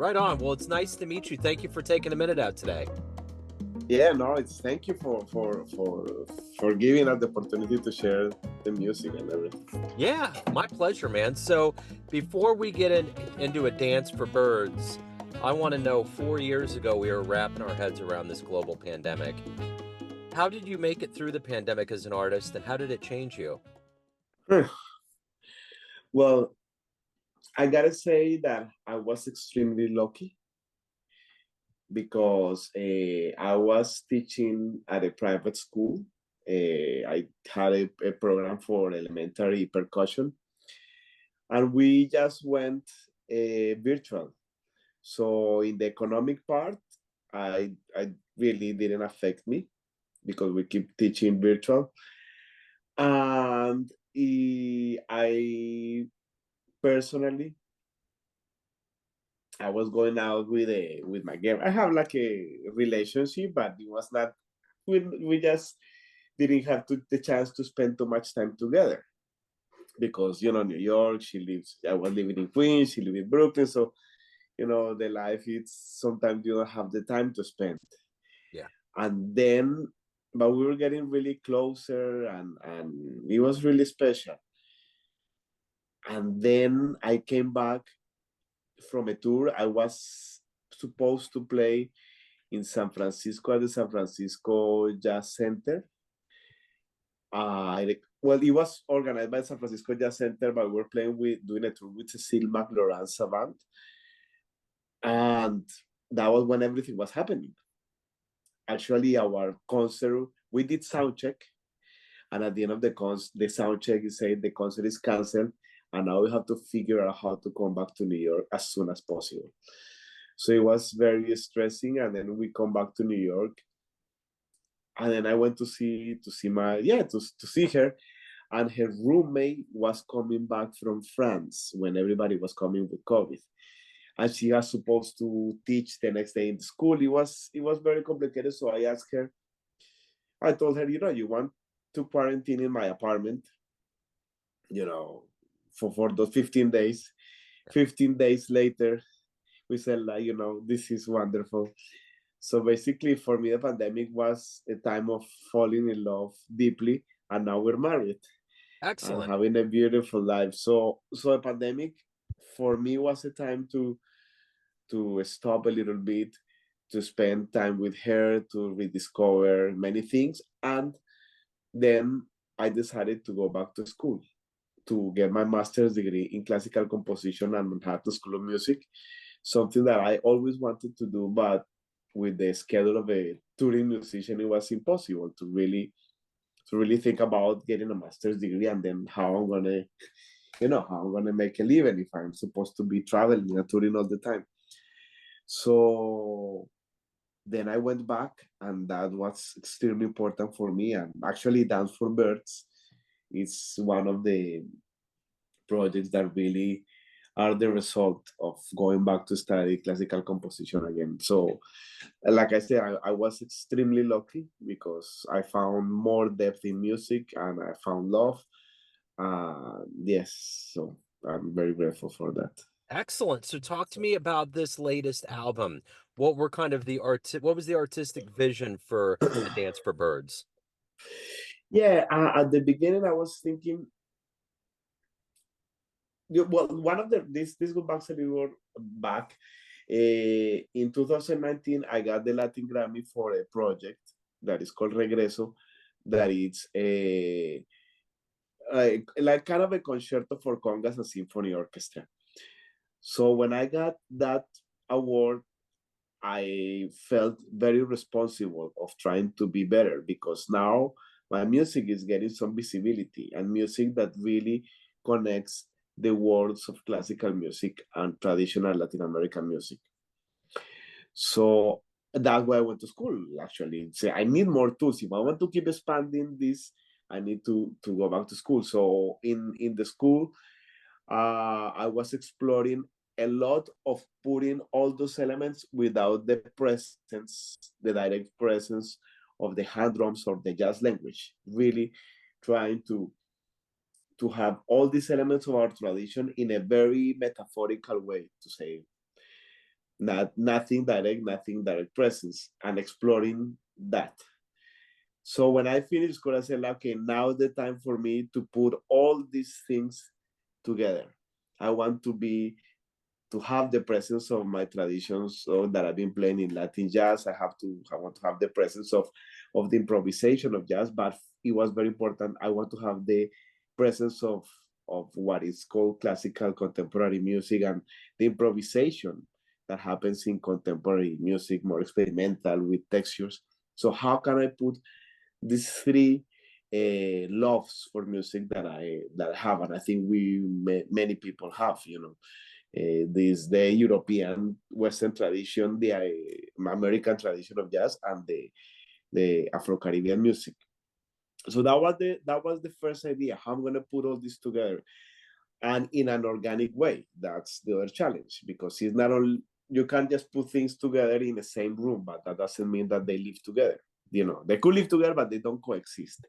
Right on. Well, it's nice to meet you. Thank you for taking a minute out today. Yeah, no, it's thank you for giving us the opportunity to share the music and everything. Yeah, my pleasure, man. So before we get into a dance for birds, I want to know 4 years ago we were wrapping our heads around this global pandemic. How did you make it through the pandemic as an artist, and how did it change you? Well, I gotta say that I was extremely lucky because I was teaching at a private school. I had a program for elementary percussion, and we just went virtual. So in the economic part, I really didn't affect me because we keep teaching virtual. And I personally, I was going out with my girl. I have like a relationship, but it was not. We just didn't have the chance to spend too much time together because New York. She lives. I was living in Queens. She lived in Brooklyn. So the life. It's sometimes you don't have the time to spend. Yeah. And then, but we were getting really closer, and it was really special. And then I came back from a tour. I was supposed to play in San Francisco at the San Francisco Jazz Center. Well, it was organized by San Francisco Jazz Center, but we were doing a tour with Cecile McLaurin's band, and that was when everything was happening. Actually, our concert, we did sound check, and at the end of the sound check, it said the concert is canceled, and now we have to figure out how to come back to New York as soon as possible. So it was very stressing, and then we come back to New York, and then I went to see her, and her roommate was coming back from France when everybody was coming with COVID, and she was supposed to teach the next day in the school. It was very complicated, so I told her, you want to quarantine in my apartment, for those 15 days. 15 days later, we said, like, this is wonderful. So basically, for me, the pandemic was a time of falling in love deeply, and now we're married and Excellent. having a beautiful life. So a pandemic for me was a time to stop a little bit, to spend time with her, to rediscover many things, and then I decided to go back to school to get my master's degree in classical composition at Manhattan School of Music, something that I always wanted to do, but with the schedule of a touring musician, it was impossible to really think about getting a master's degree and then how I'm gonna make a living if I'm supposed to be traveling and touring all the time. So then I went back, and that was extremely important for me. And actually, Dance for Birds is one of the projects that really are the result of going back to study classical composition again. So, like I said, I was extremely lucky because I found more depth in music and I found love. Yes, so I'm very grateful for that. Excellent. So talk to me about this latest album. What was the artistic vision for A Dance for Birds? Yeah, at the beginning, I was thinking, well, one of this goes back a little back. In 2019, I got the Latin Grammy for a project that is called Regreso, that it's like kind of a concerto for congas and symphony orchestra. So when I got that award, I felt very responsible of trying to be better because now my music is getting some visibility, and music that really connects the worlds of classical music and traditional Latin American music. So that's why I went to school, actually. So I need more tools. If I want to keep expanding this, I need to go back to school. So in the school, I was exploring a lot of putting all those elements without the direct presence of the hand drums or the jazz language. Really trying to have all these elements of our tradition in a very metaphorical way, to say. nothing direct presence, and exploring that. So when I finished school, I said, okay, now the time for me to put all these things together. I want to have the presence of my traditions that I've been playing in Latin jazz. I want to have the presence of the improvisation of jazz, but it was very important. I want to have the presence of what is called classical contemporary music and the improvisation that happens in contemporary music, more experimental with textures. So how can I put these three loves for music that I have, and I think many people have, this the European Western tradition, the American tradition of jazz, and the Afro-Caribbean music. So that was the first idea. How I'm gonna put all this together, and in an organic way. That's the other challenge, because it's not all, you can't just put things together in the same room, but that doesn't mean that they live together. They could live together, but they don't coexist.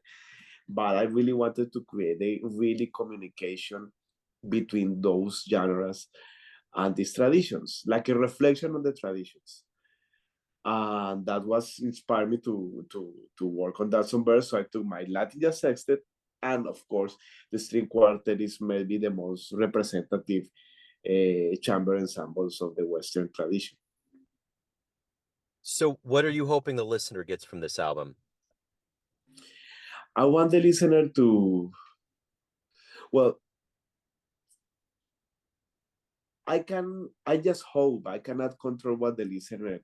But I really wanted to create a really communication between those genres and these traditions, like a reflection on the traditions. And that was inspired me to work on that some verse. So I took my Latin jazz sextet, and of course, the string quartet is maybe the most representative chamber ensembles of the Western tradition. So, what are you hoping the listener gets from this album? I want the listener to, well, I just hope I cannot control what the listener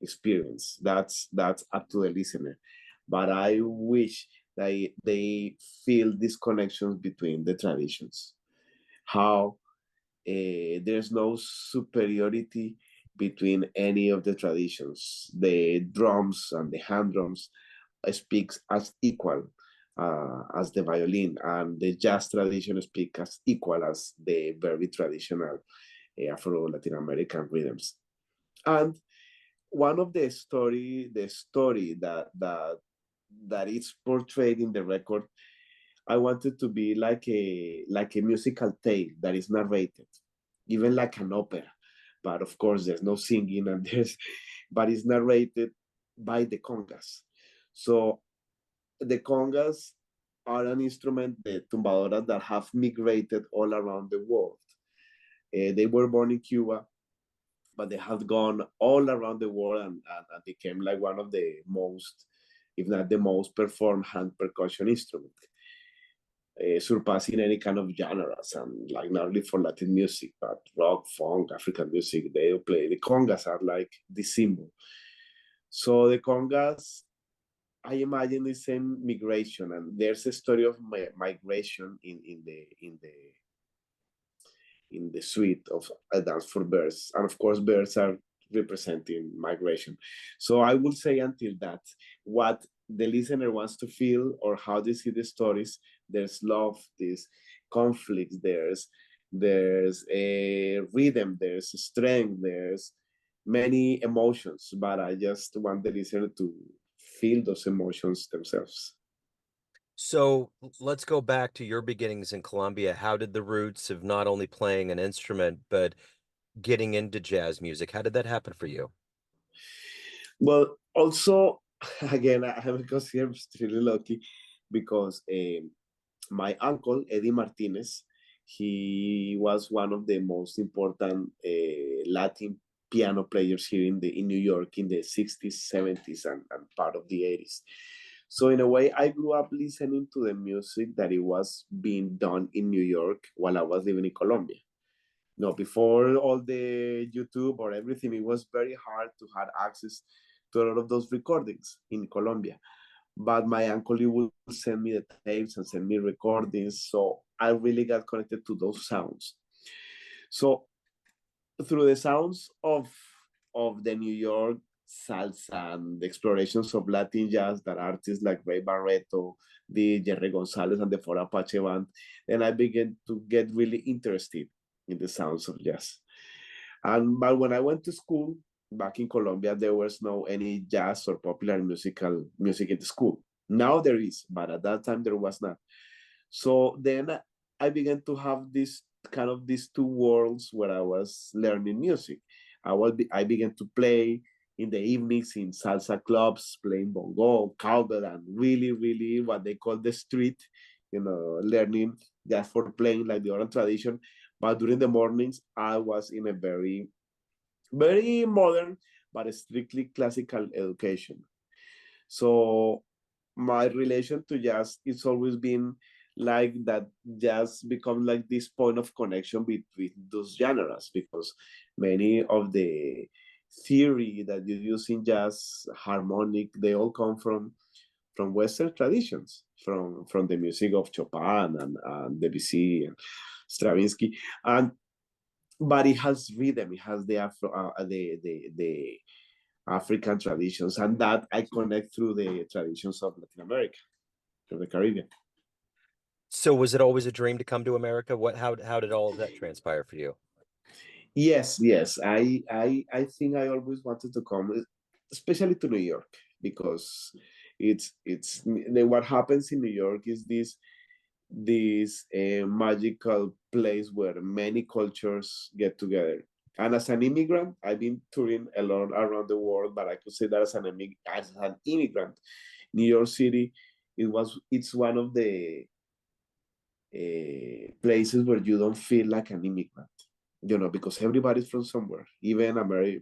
experience. That's up to the listener. But I wish they feel these connections between the traditions. How there's no superiority between any of the traditions. The drums and the hand drums speaks as equal as the violin, and the jazz tradition speaks as equal as the very traditional Afro-Latin American rhythms. And one of the story that is portrayed in the record, I wanted to be like a musical tale that is narrated, even like an opera. But of course, there's no singing, and but it's narrated by the congas. So the congas are an instrument, the tumbadoras, that have migrated all around the world. They were born in Cuba, but they have gone all around the world, and became like one of the most, if not the most performed hand percussion instrument, surpassing any kind of genres, and like not only for Latin music, but rock, funk, African music. They play, the congas are like the symbol. So the congas, I imagine the same migration, and there's a story of migration in the suite of A Dance for Birds, and of course, birds are representing migration. So I will say, until that, what the listener wants to feel or how they see the stories, there's love, there's conflict, there's a rhythm, there's strength, there's many emotions, but I just want the listener to feel those emotions themselves. So, let's go back to your beginnings in Colombia. How did the roots of not only playing an instrument, but getting into jazz music, how did that happen for you? Well, also, again, I'm considered extremely lucky, because my uncle, Eddie Martinez, he was one of the most important Latin piano players here in New York in the 60s, 70s, and part of the 80s. So in a way, I grew up listening to the music that it was being done in New York while I was living in Colombia. No, before all the YouTube or everything, it was very hard to have access to a lot of those recordings in Colombia. But my uncle, he would send me the tapes and send me recordings. So I really got connected to those sounds. So through the sounds of the New York salsa and the explorations of Latin jazz that artists like Ray Barreto, the Jerry Gonzalez, and the Four Apache Band, then I began to get really interested in the sounds of jazz. But when I went to school back in Colombia, there was no any jazz or popular music in the school. Now there is, but at that time there was not. So then I began to have this kind of these two worlds where I was learning music. I began to play in the evenings in salsa clubs, playing bongo, cowbell, and really, really what they call the street, learning just for playing like the oral tradition. But during the mornings, I was in a very, very modern but strictly classical education. So my relation to jazz, it's always been like that. Jazz become like this point of connection between those genres, because many of the theory that you use in jazz, harmonic, they all come from Western traditions, from the music of Chopin and Debussy and Stravinsky, and but it has rhythm, it has the the African traditions, and that I connect through the traditions of Latin America, of the Caribbean. So was it always a dream to come to America? How did all of that transpire for you? Yes, yes. I think I always wanted to come, especially to New York, because what happens in New York is this magical place where many cultures get together. And as an immigrant, I've been touring a lot around the world, but I could say that as an immigrant, New York City, it's one of the places where you don't feel like an immigrant, because everybody's from somewhere. Even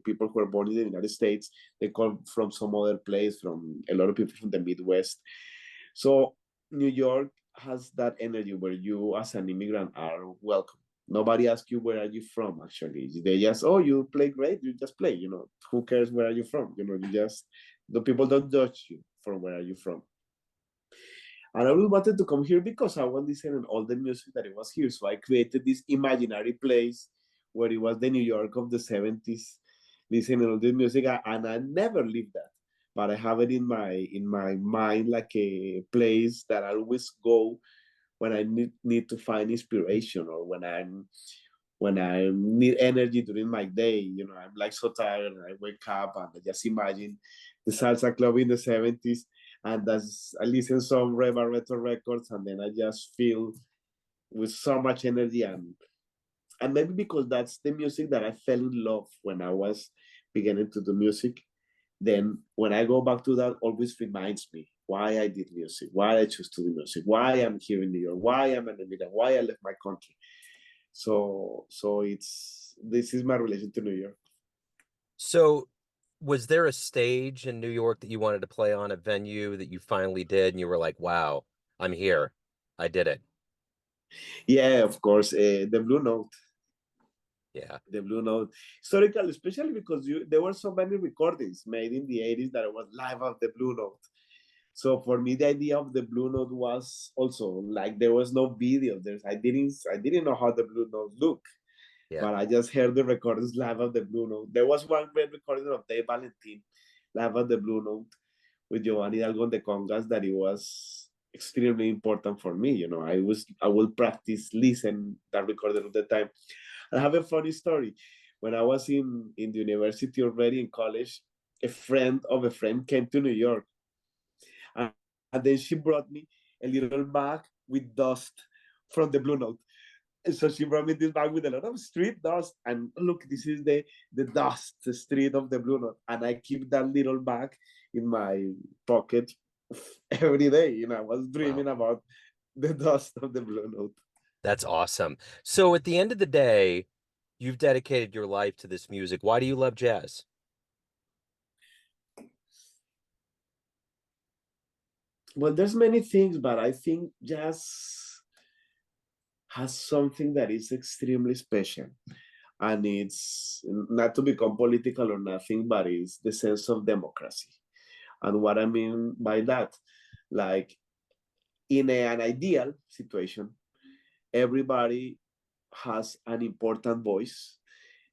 people who are born in the United States, they come from some other place, from a lot of people from the Midwest. So New York has that energy where you, as an immigrant, are welcome. Nobody asks you, where are you from, actually. They just, oh, you play great, you just play, who cares where are you from? The people don't judge you from where are you from. And I always wanted to come here because I was listening all the music that it was here. So I created this imaginary place where it was the New York of the 70s, listening all the music, and I never leave that. But I have it in my mind like a place that I always go when I need to find inspiration, or when I need energy during my day. I'm like so tired, and I wake up and I just imagine the salsa club in the 70s, and I listen some retro records, and then I just feel with so much energy, and maybe because that's the music that I fell in love when I was beginning to do music. Then when I go back to that, always reminds me why I did music, why I chose to do music, why I'm here in New York, why I'm an immigrant, why I left my country. So this is my relation to New York. So was there a stage in New York that you wanted to play on, a venue that you finally did and you were like, wow, I'm here. I did it. Yeah, of course, the Blue Note. Yeah. The Blue Note, historical, especially because there were so many recordings made in the 80s that it was live of the Blue Note. So for me, the idea of the Blue Note was also like there was no video. I didn't know how the Blue Note looked, Yeah. but I just heard the recordings live of the Blue Note. There was one great recording of Dave Valentin live of the Blue Note with Giovanni Hidalgo on the congas that it was extremely important for me. I will practice listen that recording all the time. I have a funny story. When I was in the university already in college, a friend of a friend came to New York, and, and then she brought me a little bag with dust from the Blue Note. And so she brought me this bag with a lot of street dust. And look, this is the dust, the street of the Blue Note. And I keep that little bag in my pocket every day. I was Wow. dreaming about the dust of the Blue Note. That's awesome. So at the end of the day, you've dedicated your life to this music. Why do you love jazz? Well, there's many things, but I think jazz has something that is extremely special. And it's not to become political or nothing, but it's the sense of democracy. And what I mean by that, like in an ideal situation, everybody has an important voice,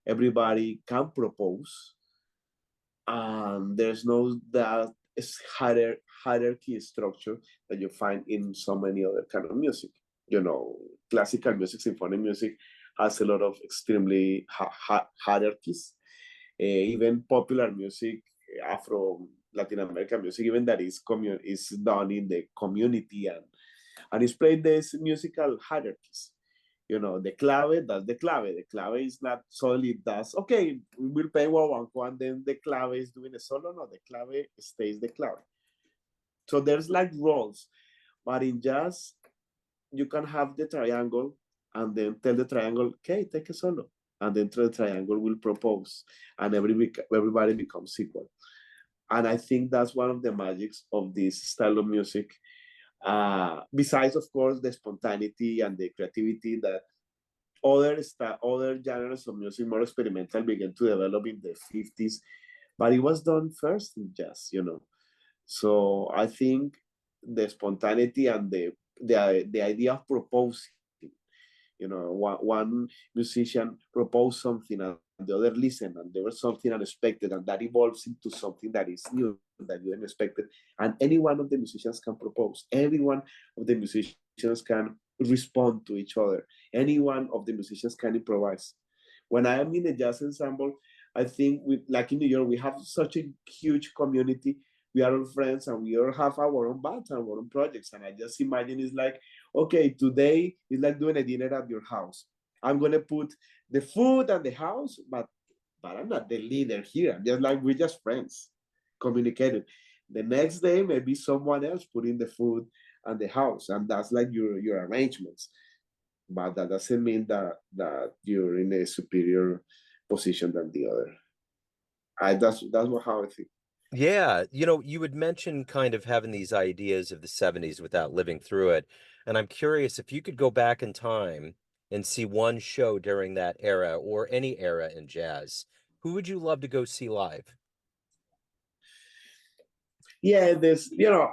everybody can propose, and there's no that hierarchy structure that you find in so many other kind of music. Classical music, symphonic music has a lot of extremely hierarchies. Even popular music, Afro Latin American music, even that is done in the community, and it's played these musical hierarchies. The clave, that's the clave. The clave is not solely that's okay, we will play guaguanco and then the clave is doing a solo. No, the clave stays the clave. So there's like roles, but in jazz, you can have the triangle and then tell the triangle, okay, take a solo. And then the triangle will propose and everybody becomes equal. And I think that's one of the magics of this style of music. Besides, of course, the spontaneity and the creativity that other genres of music, more experimental, began to develop in the 50s, but it was done first in jazz. So I think the spontaneity and the idea of proposing, one musician proposed something and the other listened, and there was something unexpected, and that evolves into something that is new, that you didn't expect. And any one of the musicians can propose. Every one of the musicians can respond to each other. Any one of the musicians can improvise. When I am in a jazz ensemble, I think like in New York, we have such a huge community. We are all friends and we all have our own bands and our own projects. And I just imagine it's like, okay, today it's like doing a dinner at your house. I'm gonna put the food and the house, but I'm not the leader here. I'm just like, we're just friends, communicating. The next day, maybe someone else put in the food and the house, and that's like your arrangements. But that doesn't mean that you're in a superior position than the other. That's how I think. Yeah, you would mention kind of having these ideas of the 70s without living through it. And I'm curious if you could go back in time and see one show during that era or any era in jazz, who would you love to go see live? Yeah,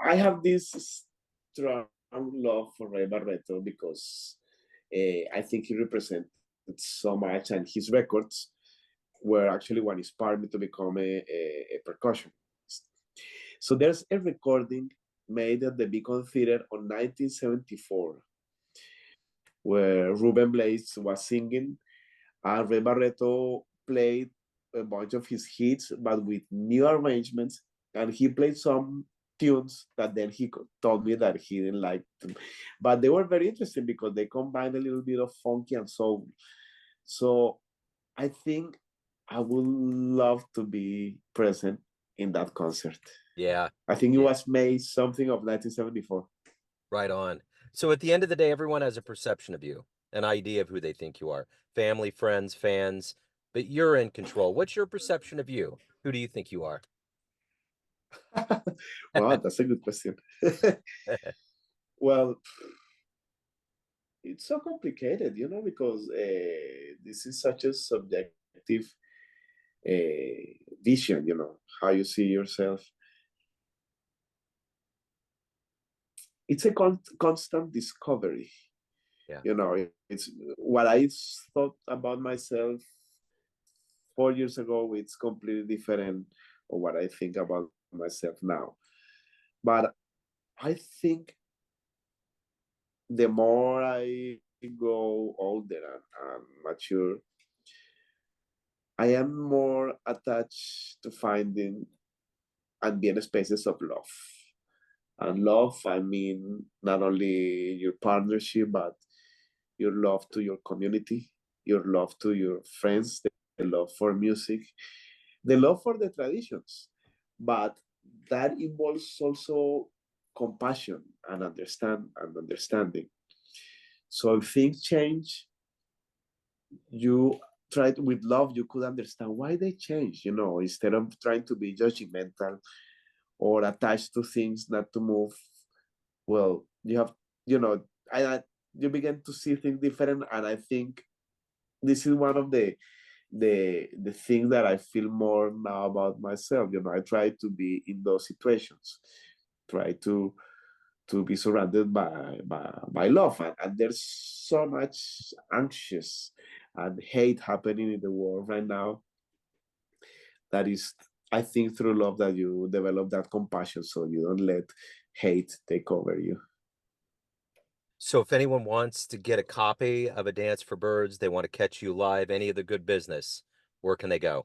I have this strong love for Ray Barretto because I think he represented so much, and his records were actually what inspired me to become a percussionist. So there's a recording made at the Beacon Theater on 1974 where Ruben Blades was singing and Ray Barretto played a bunch of his hits, but with new arrangements. And he played some tunes that then he told me that he didn't like them. But they were very interesting because they combined a little bit of funky and soul. So I think I would love to be present in that concert. Yeah. I think it was May something of 1974. Right on. So at the end of the day, everyone has a perception of you, an idea of who they think you are. Family, friends, fans, but you're in control. What's your perception of you? Who do you think you are? Wow, that's a good question. Well, it's so complicated, because this is such a subjective vision, how you see yourself. It's a constant discovery. Yeah. It's what I thought about myself 4 years ago. It's completely different of what I think about myself now. But I think the more I grow older and mature, I am more attached to finding and being spaces of love. And love, I mean, not only your partnership, but your love to your community, your love to your friends, the love for music, the love for the traditions. But that involves also compassion and understanding. So if things change, you try to, with love, you could understand why they change, instead of trying to be judgmental or attached to things not to move. Well, you have, you know, you begin to see things different, and I think this is one of the things that I feel more now about myself. I try to be in those situations, try to be surrounded by love, and there's so much anxious and hate happening in the world right now. That is, I think, through love that you develop that compassion, so you don't let hate take over you. So if anyone wants to get a copy of A Dance for Birds, they want to catch you live, any of the good business, where can they go?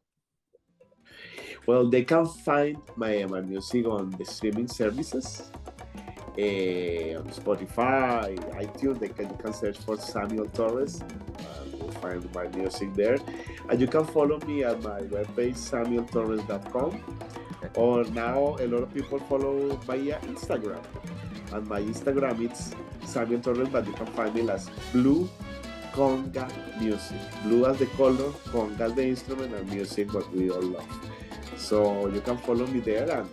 Well, they can find my music on the streaming services. on Spotify, iTunes. You can search for Samuel Torres. You'll find my music there. And you can follow me at my webpage, samueltorres.com. Or now a lot of people follow via Instagram. And my Instagram it's Samuel Torres, but you can find me as Blue Conga Music. Blue as the color, conga as the instrument, and music what we all love. So you can follow me there, and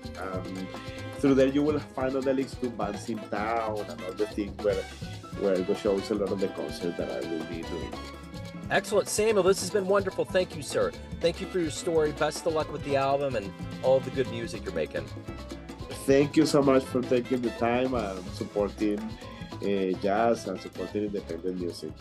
through there you will find all the links to bands in town and all the things where it shows a lot of the concerts that I will be doing. Excellent. Samuel, this has been wonderful. Thank you, sir. Thank you for your story. Best of luck with the album and all the good music you're making. Thank you so much for taking the time and supporting jazz and supporting independent music.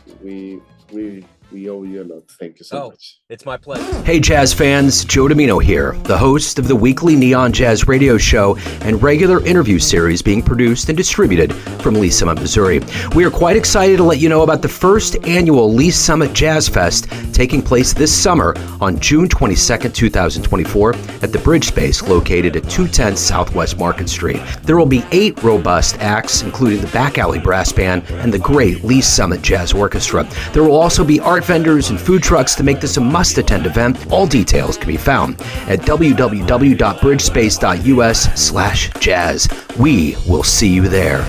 We owe you a lot. Thank you so much. It's my pleasure. Hey jazz fans, Joe Domino here, the host of the weekly Neon Jazz radio show and regular interview series being produced and distributed from Lee Summit, Missouri. We are quite excited to let you know about the first annual Lee Summit Jazz Fest taking place this summer on June 22nd, 2024 at the Bridge Space located at 210 Southwest Market Street. There will be 8 robust acts, including the Back Alley Brass Band and the great Lee Summit Jazz Orchestra. There will also be art vendors and food trucks to make this a must-attend event. All details can be found at www.bridgespace.us/jazz. We will see you there.